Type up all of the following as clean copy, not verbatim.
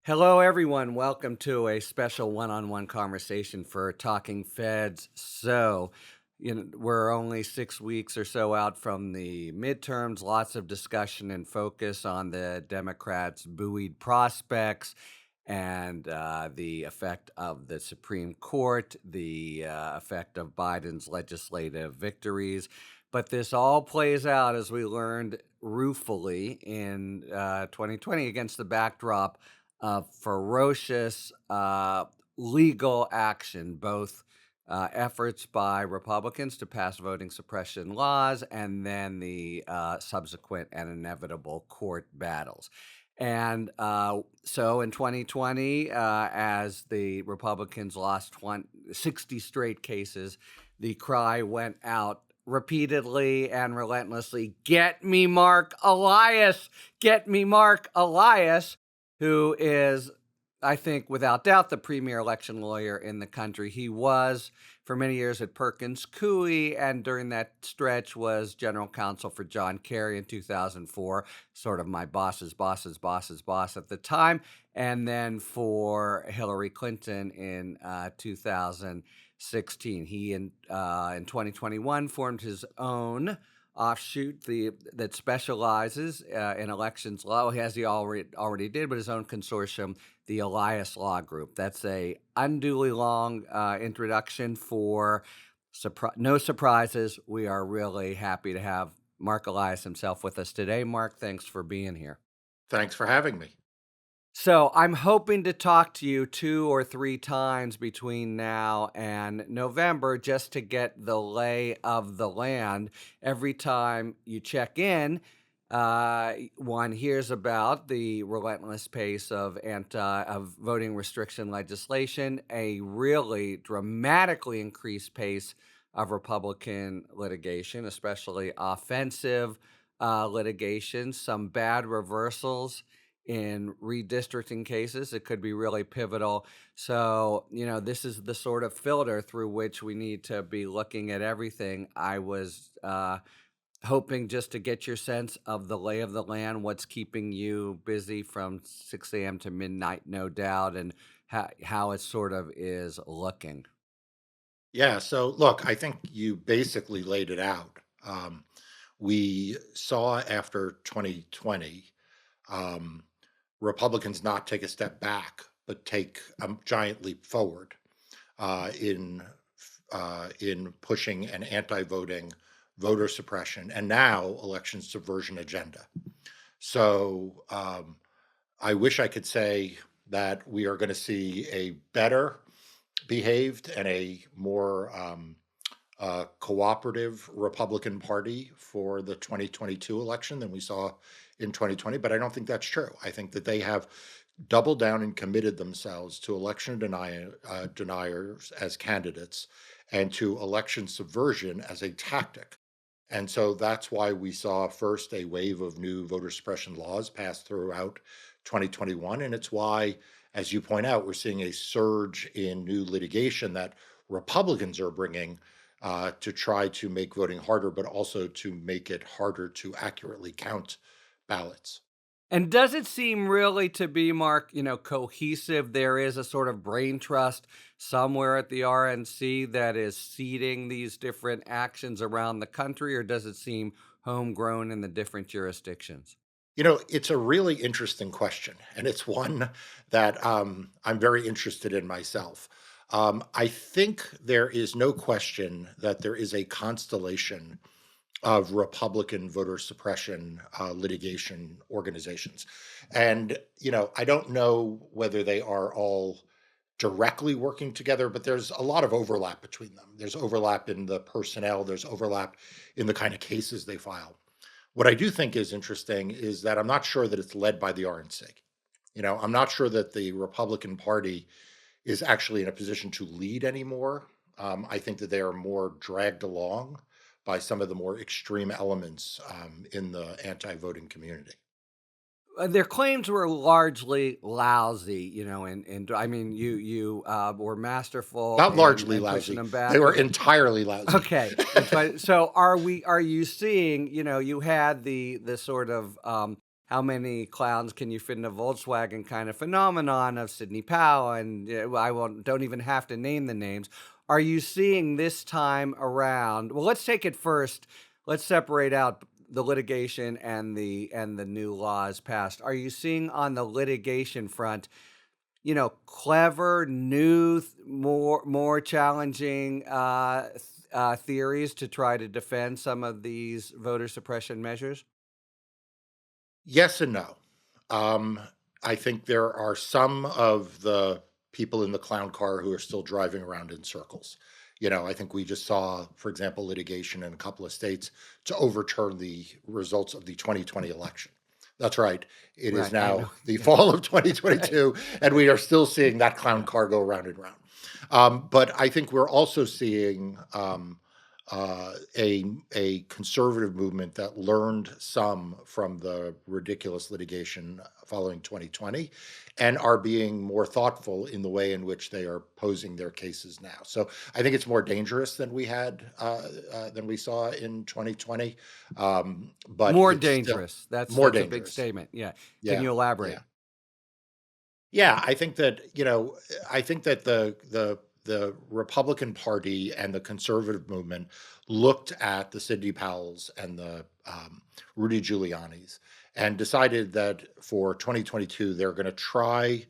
Hello, everyone. Welcome to a special one-on-one conversation for Talking Feds. We're only 6 weeks or so out from the midterms. Lots of discussion and focus on the Democrats' buoyed prospects and the effect of the Supreme Court, the effect of Biden's legislative victories. But this all plays out, as we learned ruefully in 2020, against the backdrop of ferocious legal action, both efforts by Republicans to pass voting suppression laws and then the subsequent and inevitable court battles. And so in 2020, as the Republicans lost 60 straight cases, the cry went out repeatedly and relentlessly, "Get me Marc Elias! Get me Marc Elias!" who is, I think, without doubt, the premier election lawyer in the country. He was for many years at Perkins Coie, and during that stretch was general counsel for John Kerry in 2004, sort of my boss's boss's boss's boss at the time, and then for Hillary Clinton in 2016. He, in 2021, formed his own offshoot that specializes in elections law, as he already did, but his own consortium, the Elias Law Group. That's a unduly long introduction for no surprises. We are really happy to have Marc Elias himself with us today. Marc, thanks for being here. Thanks for having me. So I'm hoping to talk to you 2 or 3 times between now and November just to get the lay of the land. Every time you check in, one hears about the relentless pace of voting restriction legislation, a really dramatically increased pace of Republican litigation, especially offensive litigation, some bad reversals in redistricting cases. It could be really pivotal. So, this is the sort of filter through which we need to be looking at everything. I was hoping just to get your sense of the lay of the land, what's keeping you busy from 6 a.m. to midnight, no doubt, and how it sort of is looking. Yeah, so look, I think you basically laid it out. We saw after 2020 um, Republicans not take a step back, but take a giant leap forward uh, in in pushing an anti-voting, voter suppression, and now election subversion agenda. So I wish I could say that we are going to see a better behaved and a more cooperative Republican Party for the 2022 election than we saw in 2020. But I don't think that's true. I think that they have doubled down and committed themselves to deniers as candidates and to election subversion as a tactic. And so that's why we saw first a wave of new voter suppression laws passed throughout 2021. And it's why, as you point out, we're seeing a surge in new litigation that Republicans are bringing to try to make voting harder, but also to make it harder to accurately count ballots. And does it seem really to be, Marc, cohesive? There is a sort of brain trust somewhere at the RNC that is seeding these different actions around the country, or does it seem homegrown in the different jurisdictions? It's a really interesting question, and it's one that I'm very interested in myself. I think there is no question that there is a constellation of Republican voter suppression litigation organizations. And, I don't know whether they are all directly working together, but there's a lot of overlap between them. There's overlap in the personnel, there's overlap in the kind of cases they file. What I do think is interesting is that I'm not sure that it's led by the RNC. I'm not sure that the Republican Party is actually in a position to lead anymore. I think that they are more dragged along by some of the more extreme elements in the anti-voting community. Their claims were largely lousy, and I mean, you were masterful Not largely in pushing lousy; them they back. were Okay, entirely lousy. okay. So are you seeing? You had the sort of how many clowns can you fit in a Volkswagen kind of phenomenon of Sidney Powell, and I won't don't even have to name the names. Are you seeing this time around? Well, let's take it first. Let's separate out the litigation and the new laws passed. Are you seeing on the litigation front, clever, new, more challenging theories to try to defend some of these voter suppression measures? Yes and no. Um, I think there are some of the people in the clown car who are still driving around in circles. I think we just saw, for example, litigation in a couple of states to overturn the results of the 2020 election. That's right. It is Right, I know. now the Yeah, fall of right. 2022, and we are still seeing that clown Yeah. car go round and round. But I think we're also seeing a conservative movement that learned some from the ridiculous litigation following 2020, and are being more thoughtful in the way in which they are posing their cases now. So I think it's more dangerous than we saw in 2020. But More it's still dangerous. That's more that's a big dangerous. statement. Yeah. Can Yeah, you yeah. elaborate? Yeah, I think that the Republican Party and the conservative movement looked at the Sidney Powells and the Rudy Giuliani's and decided that for 2022 they're going to try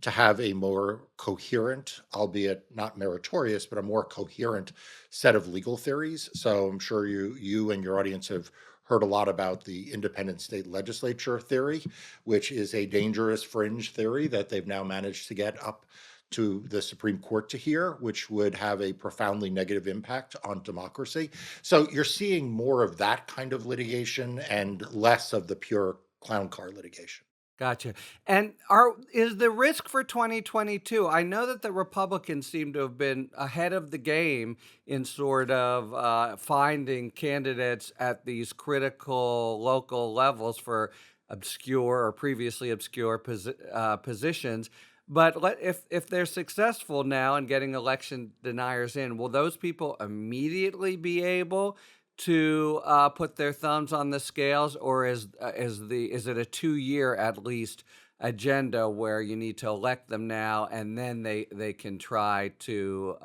to have a more coherent, albeit not meritorious, but a more coherent set of legal theories. So I'm sure you and your audience have heard a lot about the independent state legislature theory, which is a dangerous fringe theory that they've now managed to get up to the Supreme Court to hear, which would have a profoundly negative impact on democracy. So you're seeing more of that kind of litigation and less of the pure clown car litigation. Gotcha. And are is the risk for 2022? I know that the Republicans seem to have been ahead of the game in sort of finding candidates at these critical local levels for obscure or previously obscure positions. But if they're successful now in getting election deniers in, will those people immediately be able to put their thumbs on the scales, or is it a 2 year at least agenda where you need to elect them now and then they can try to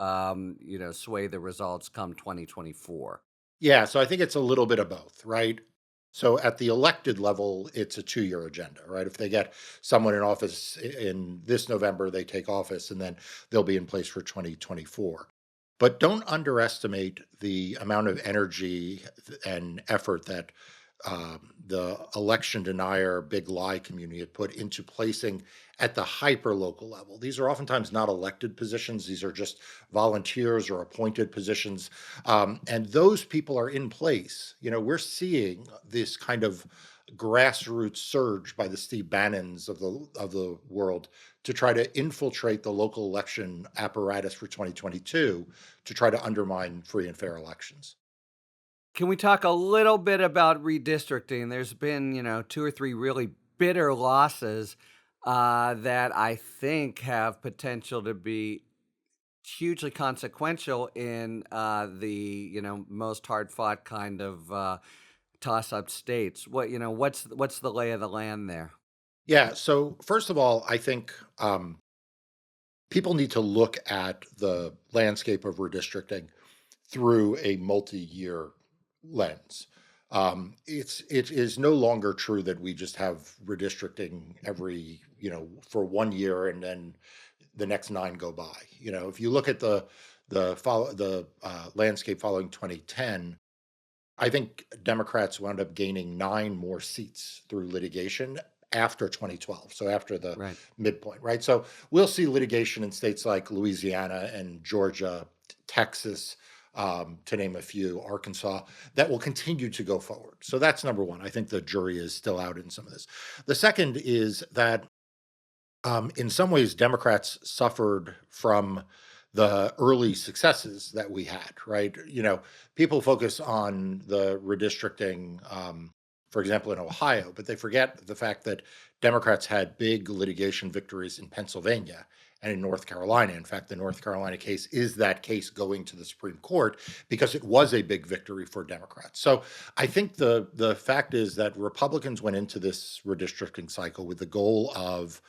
sway the results come 2024? Yeah, so I think it's a little bit of both, right? So at the elected level, it's a 2-year agenda, right? If they get someone in office in this November, they take office and then they'll be in place for 2024. But don't underestimate the amount of energy and effort that the election denier, big lie community had put into placing at the hyper local level. These are oftentimes not elected positions, these are just volunteers or appointed positions. And those people are in place. We're seeing this kind of grassroots surge by the Steve Bannons of the world to try to infiltrate the local election apparatus for 2022 to try to undermine free and fair elections. Can we talk a little bit about redistricting? There's been, two or three really bitter losses that I think have potential to be hugely consequential in the most hard fought kind of toss up states. What's the lay of the land there? Yeah. So first of all, I think people need to look at the landscape of redistricting through a multi-year lens. It is no longer true that we just have redistricting every for 1 year and then the next 9 go by. If you look at the landscape following 2010, I think Democrats wound up gaining 9 more seats through litigation after 2012, so after the Right. midpoint, right? So we'll see litigation in states like Louisiana and Georgia, Texas, to name a few, Arkansas, that will continue to go forward. So that's number one. I think the jury is still out in some of this. The second is that in some ways, Democrats suffered from the early successes that we had, right? People focus on the redistricting for example, in Ohio, but they forget the fact that Democrats had big litigation victories in Pennsylvania and in North Carolina. In fact, the North Carolina case is that case going to the Supreme Court because it was a big victory for Democrats. So I think the fact is that Republicans went into this redistricting cycle with the goal of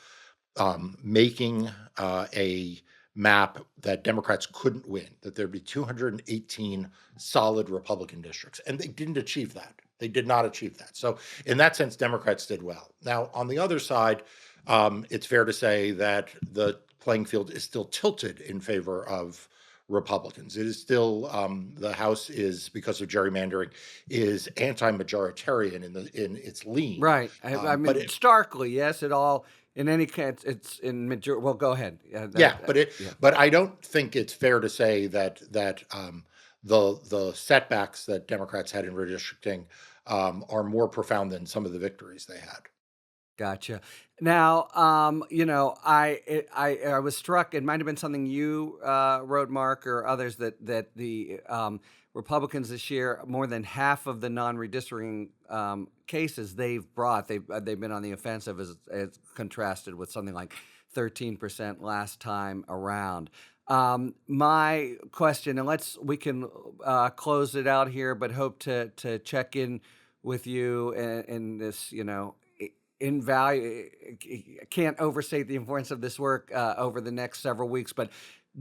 making a map that Democrats couldn't win, that there'd be 218 solid Republican districts. And they didn't achieve that. They did not achieve that. So, in that sense, Democrats did well. Now, on the other side, it's fair to say that the playing field is still tilted in favor of Republicans. It is still the House is, because of gerrymandering, is anti-majoritarian in its lean. Right. I But mean, starkly, yes. It all in any case, it's in major. Well, go ahead. Yeah, Yeah, yeah. but I don't think it's fair to say that the setbacks that Democrats had in redistricting are more profound than some of the victories they had. Gotcha. Now, I was struck. It might have been something you wrote, Mark, or others that the Republicans this year, more than half of the non-redistricting cases they've brought, they've been on the offensive as contrasted with something like 13% last time around. My question, and we can close it out here, but hope to check in with you in this, in value. Can't overstate the importance of this work over the next several weeks, but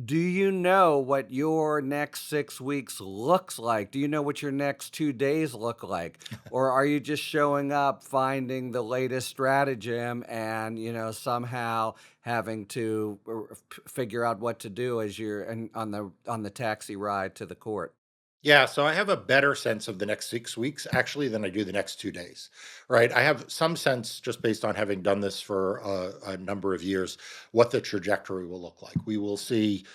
do you know what your next 6 weeks looks like? Do you know what your next 2 days look like? Or are you just showing up, finding the latest stratagem and, somehow having to figure out what to do as you're on the taxi ride to the court? Yeah, so I have a better sense of the next 6 weeks actually than I do the next 2 days, right? I have some sense just based on having done this for a number of years, what the trajectory will look like. We will see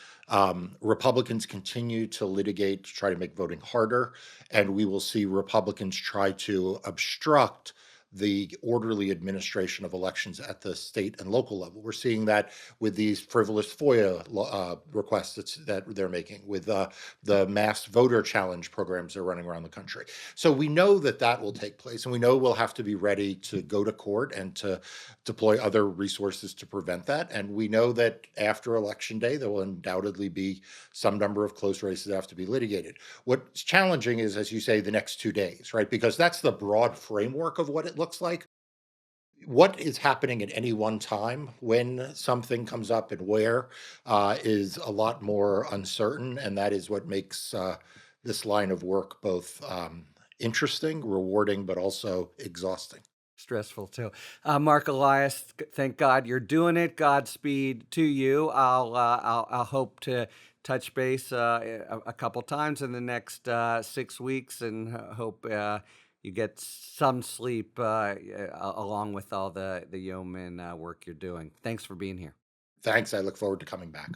Republicans continue to litigate to try to make voting harder, and we will see Republicans try to obstruct the orderly administration of elections at the state and local level. We're seeing that with these frivolous FOIA requests that they're making, with the mass voter challenge programs they're running around the country. So we know that that will take place, and we know we'll have to be ready to go to court and to deploy other resources to prevent that. And we know that after Election Day, there will undoubtedly be some number of close races that have to be litigated. What's challenging is, as you say, the next 2 days, right? Because that's the broad framework of what it looks like. What is happening at any one time when something comes up and where is a lot more uncertain. And that is what makes this line of work both interesting, rewarding, but also exhausting. Stressful too. Mark Elias, thank God you're doing it. Godspeed to you. I'll hope to touch base a couple times in the next 6 weeks, and hope you get some sleep along with all the yeoman work you're doing. Thanks for being here. Thanks. I look forward to coming back.